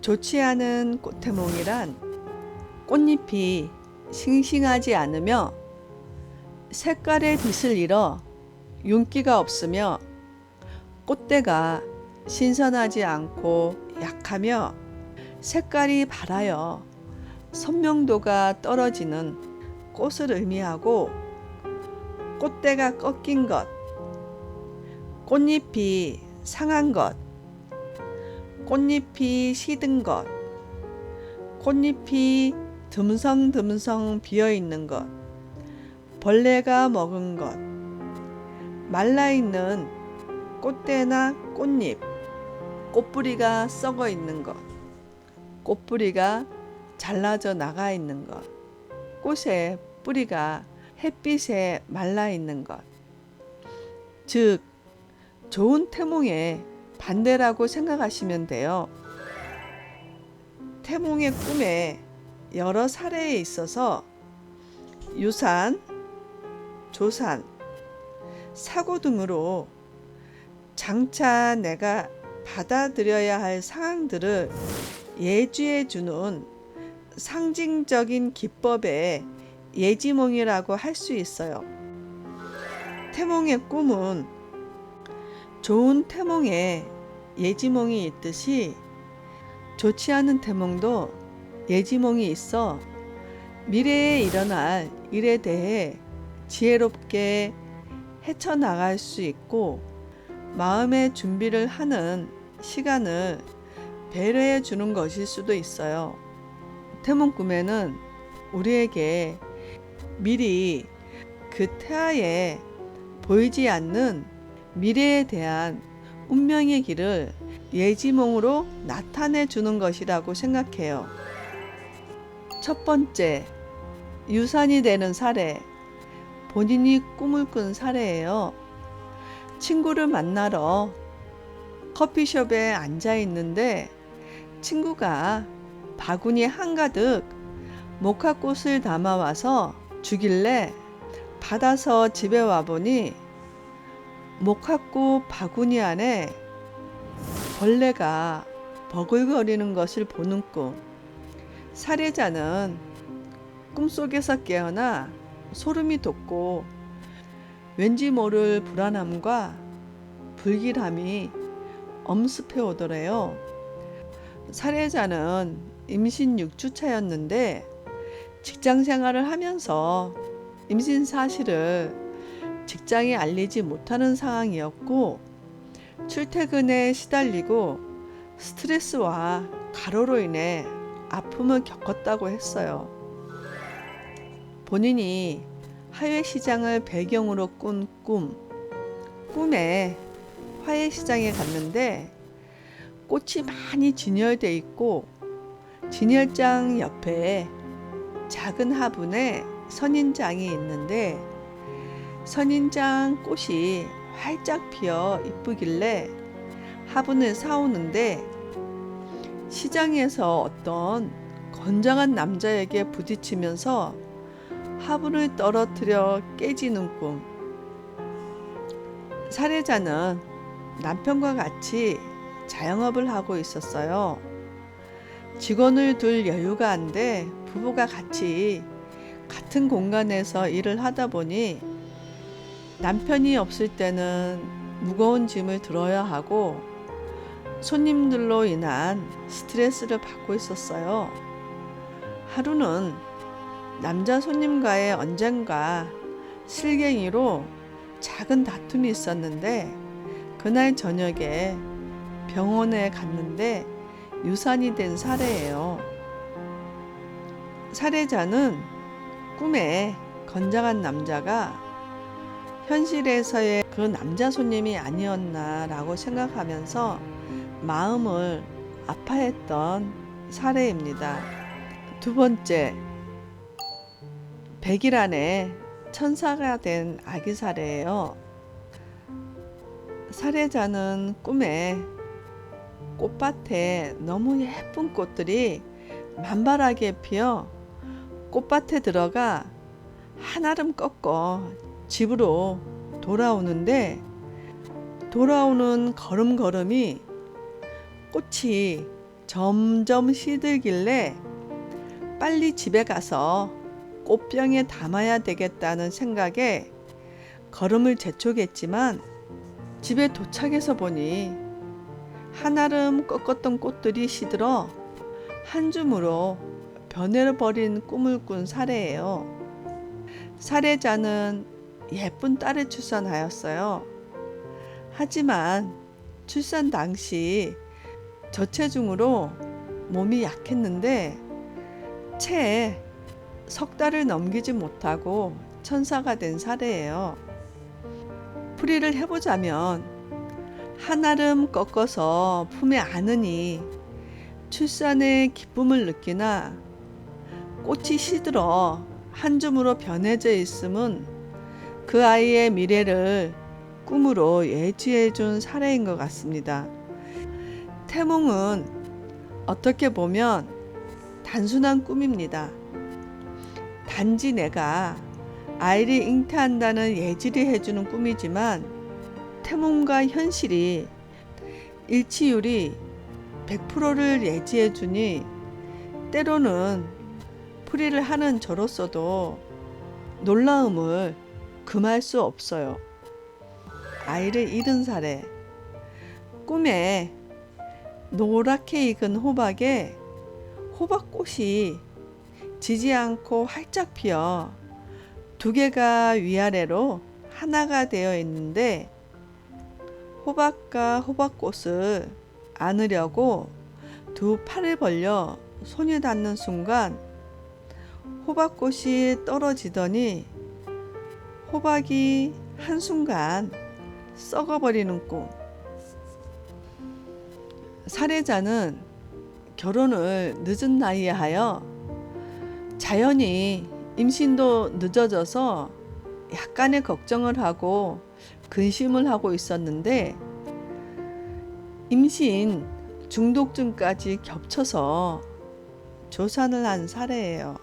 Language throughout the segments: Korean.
좋지 않은 꽃태몽이란 꽃잎이 싱싱하지 않으며 색깔의 빛을 잃어 윤기가 없으며 꽃대가 신선하지 않고 약하며 색깔이 발하여 선명도가 떨어지는 꽃을 의미하고, 꽃대가 꺾인 것, 꽃잎이 상한 것, 꽃잎이 시든 것, 꽃잎이 듬성듬성 비어있는 것, 벌레가 먹은 것, 말라있는 꽃대나 꽃잎, 꽃뿌리가 썩어 있는 것, 꽃뿌리가 잘라져 나가 있는 것, 꽃의 뿌리가 햇빛에 말라 있는 것. 즉, 좋은 태몽의 반대라고 생각하시면 돼요. 태몽의 꿈에 여러 사례에 있어서 유산, 조산, 사고 등으로 장차 내가 받아들여야 할 상황들을 예지해 주는 상징적인 기법의 예지몽이라고 할 수 있어요. 태몽의 꿈은 좋은 태몽에 예지몽이 있듯이 좋지 않은 태몽도 예지몽이 있어 미래에 일어날 일에 대해 지혜롭게 헤쳐나갈 수 있고 마음의 준비를 하는 시간을 배려해 주는 것일 수도 있어요. 태몽 꿈에는 우리에게 미리 그 태아에 보이지 않는 미래에 대한 운명의 길을 예지몽으로 나타내 주는 것이라고 생각해요. 첫 번째, 유산이 되는 사례. 본인이 꿈을 꾼 사례예요. 친구를 만나러 커피숍에 앉아 있는데 친구가 바구니 한가득 모카꽃을 담아와서 주길래 받아서 집에 와보니 모카꽃 바구니 안에 벌레가 버글거리는 것을 보는 꿈. 사례자는 꿈속에서 깨어나 소름이 돋고 왠지 모를 불안함과 불길함이 엄습해 오더래요. 사례자는 임신 6주차였는데 직장 생활을 하면서 임신 사실을 직장에 알리지 못하는 상황이었고 출퇴근에 시달리고 스트레스와 가로로 인해 아픔을 겪었다고 했어요. 본인이 화훼시장을 배경으로 꾼 꿈에 화훼시장에 갔는데 꽃이 많이 진열되어 있고 진열장 옆에 작은 화분에 선인장이 있는데 선인장 꽃이 활짝 피어 이쁘길래 화분을 사오는데 시장에서 어떤 건장한 남자에게 부딪히면서 화분을 떨어뜨려 깨지는 꿈. 사례자는 남편과 같이 자영업을 하고 있었어요. 직원을 둘 여유가 안 돼 부부가 같이 같은 공간에서 일을 하다 보니 남편이 없을 때는 무거운 짐을 들어야 하고 손님들로 인한 스트레스를 받고 있었어요. 하루는 남자 손님과의 언젠가 실갱이로 작은 다툼이 있었는데 그날 저녁에 병원에 갔는데 유산이 된 사례예요. 사례자는 꿈에 건장한 남자가 현실에서의 그 남자 손님이 아니었나라고 생각하면서 마음을 아파했던 사례입니다. 두 번째, 100일 안에 천사가 된 아기 사례예요. 사례자는 꿈에 꽃밭에 너무 예쁜 꽃들이 만발하게 피어 꽃밭에 들어가 한아름 꺾어 집으로 돌아오는데 돌아오는 걸음걸음이 꽃이 점점 시들길래 빨리 집에 가서 꽃병에 담아야 되겠다는 생각에 걸음을 재촉했지만 집에 도착해서 보니 한아름 꺾었던 꽃들이 시들어 한 줌으로 변해버린 꿈을 꾼 사례예요. 사례자는 예쁜 딸을 출산하였어요. 하지만 출산 당시 저체중으로 몸이 약했는데 채 석 달을 넘기지 못하고 천사가 된 사례예요. 풀이를 해보자면 한아름 꺾어서 품에 안으니 출산의 기쁨을 느끼나 꽃이 시들어 한 줌으로 변해져 있음은 그 아이의 미래를 꿈으로 예지해 준 사례인 것 같습니다. 태몽은 어떻게 보면 단순한 꿈입니다. 단지 내가 아이를 잉태한다는 예지를 해주는 꿈이지만 태몽과 현실이 일치율이 100%를 예지해 주니 때로는 풀이를 하는 저로서도 놀라움을 금할 수 없어요. 아이를 잃은 사례. 꿈에 노랗게 익은 호박에 호박꽃이 지지 않고 활짝 피어 두 개가 위아래로 하나가 되어 있는데 호박과 호박꽃을 안으려고 두 팔을 벌려 손이 닿는 순간 호박꽃이 떨어지더니 호박이 한순간 썩어버리는 꿈. 사례자는 결혼을 늦은 나이에 하여 자연히 임신도 늦어져서 약간의 걱정을 하고 근심을 하고 있었는데 임신 중독증까지 겹쳐서 조산을 한 사례예요.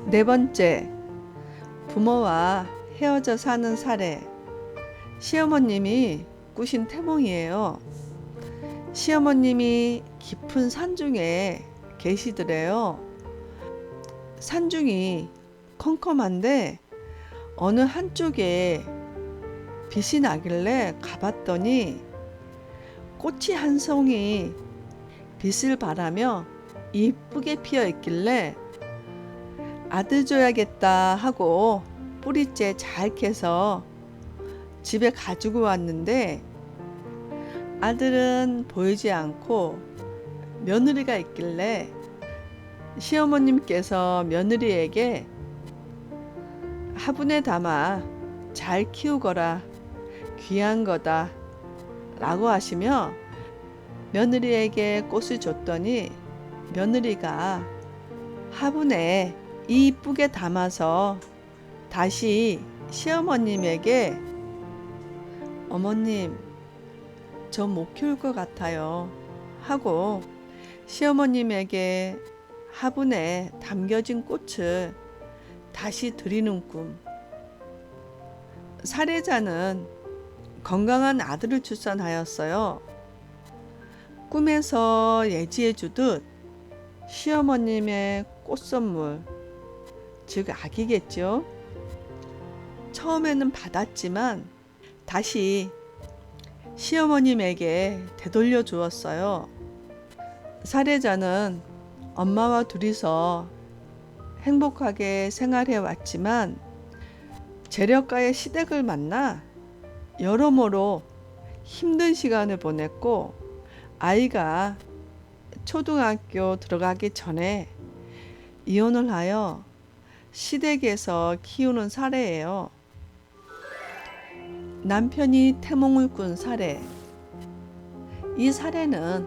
네 번째, 부모와 헤어져 사는 사례. 시어머님이 꾸신 태몽이에요. 시어머님이 깊은 산중에 계시더래요. 산중이 컴컴한데 어느 한쪽에 빛이 나길래 가봤더니 꽃이 한 송이 빛을 발하며 이쁘게 피어 있길래 아들 줘야겠다 하고 뿌리째 잘 캐서 집에 가지고 왔는데 아들은 보이지 않고 며느리가 있길래 시어머님께서 며느리에게 화분에 담아 잘 키우거라, 귀한 거다 라고 하시며 며느리에게 꽃을 줬더니 며느리가 화분에 이쁘게 담아서 다시 시어머님에게 어머님 저 못 키울 것 같아요 하고 시어머님에게 화분에 담겨진 꽃을 다시 드리는 꿈. 사례자는 건강한 아들을 출산하였어요. 꿈에서 예지해 주듯 시어머님의 꽃 선물, 즉 아기겠죠. 처음에는 받았지만 다시 시어머님에게 되돌려 주었어요. 사례자는 엄마와 둘이서 행복하게 생활해 왔지만 재력가의 시댁을 만나 여러모로 힘든 시간을 보냈고 아이가 초등학교 들어가기 전에 이혼을 하여 시댁에서 키우는 사례예요. 남편이 태몽을 꾼 사례. 이 사례는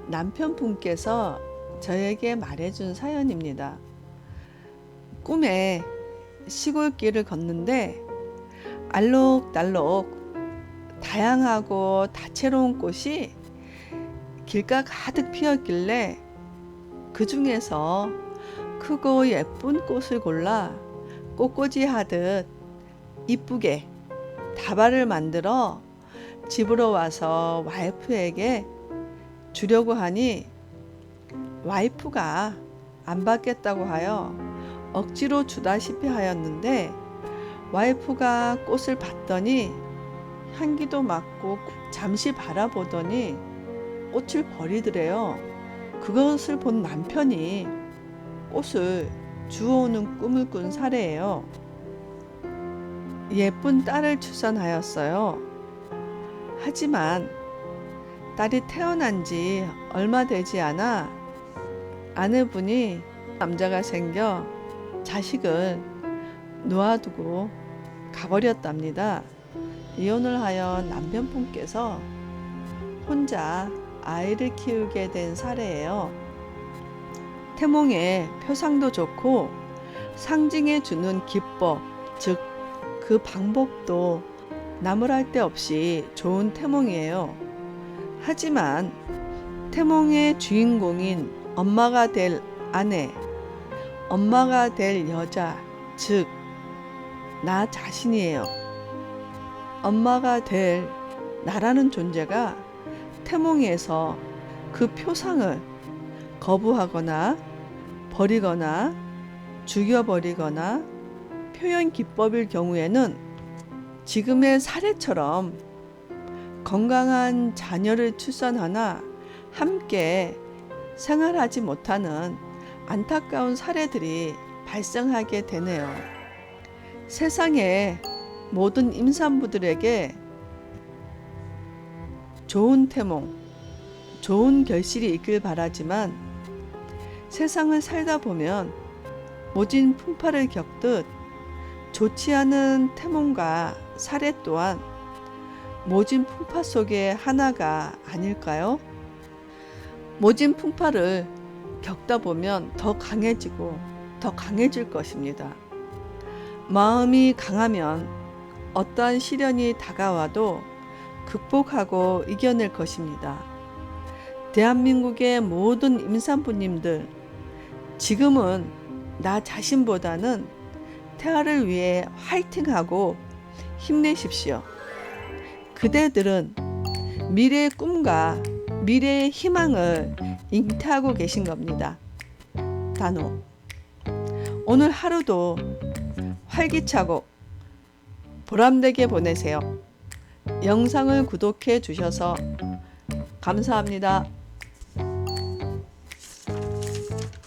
남편분께서 저에게 말해준 사연입니다. 꿈에 시골길을 걷는데 알록달록 다양하고 다채로운 꽃이 길가 가득 피었길래 그 중에서 크고 예쁜 꽃을 골라 꽃꽂이 하듯 이쁘게 다발을 만들어 집으로 와서 와이프에게 주려고 하니 와이프가 안 받겠다고 하여 억지로 주다시피 하였는데 와이프가 꽃을 봤더니 향기도 맡고 잠시 바라보더니 꽃을 버리더래요. 그것을 본 남편이 꽃을 주워오는 꿈을 꾼 사례예요. 예쁜 딸을 출산하였어요. 하지만 딸이 태어난 지 얼마 되지 않아 아내분이 남자가 생겨 자식을 놓아두고 가버렸답니다. 이혼을 하여 남편분께서 혼자 아이를 키우게 된 사례예요. 태몽의 표상도 좋고 상징해 주는 기법, 즉 그 방법도 나무랄 데 없이 좋은 태몽이에요. 하지만 태몽의 주인공인 엄마가 될 아내, 엄마가 될 여자, 즉 나 자신이에요. 엄마가 될 나라는 존재가 태몽에서 그 표상을 거부하거나 버리거나 죽여버리거나 표현 기법일 경우에는 지금의 사례처럼 건강한 자녀를 출산하나 함께 생활하지 못하는 안타까운 사례들이 발생하게 되네요. 세상의 모든 임산부들에게 좋은 태몽, 좋은 결실이 있길 바라지만 세상을 살다 보면 모진 풍파를 겪듯 좋지 않은 태몽과 사례 또한 모진 풍파 속의 하나가 아닐까요? 모진 풍파를 겪다 보면 더 강해지고 더 강해질 것입니다. 마음이 강하면 어떠한 시련이 다가와도 극복하고 이겨낼 것입니다. 대한민국의 모든 임산부님들, 지금은 나 자신보다는 태아를 위해 화이팅하고 힘내십시오. 그대들은 미래의 꿈과 미래의 희망을 잉태하고 계신 겁니다. 단호. 오늘 하루도 활기차고 보람되게 보내세요. 영상을 구독해 주셔서 감사합니다.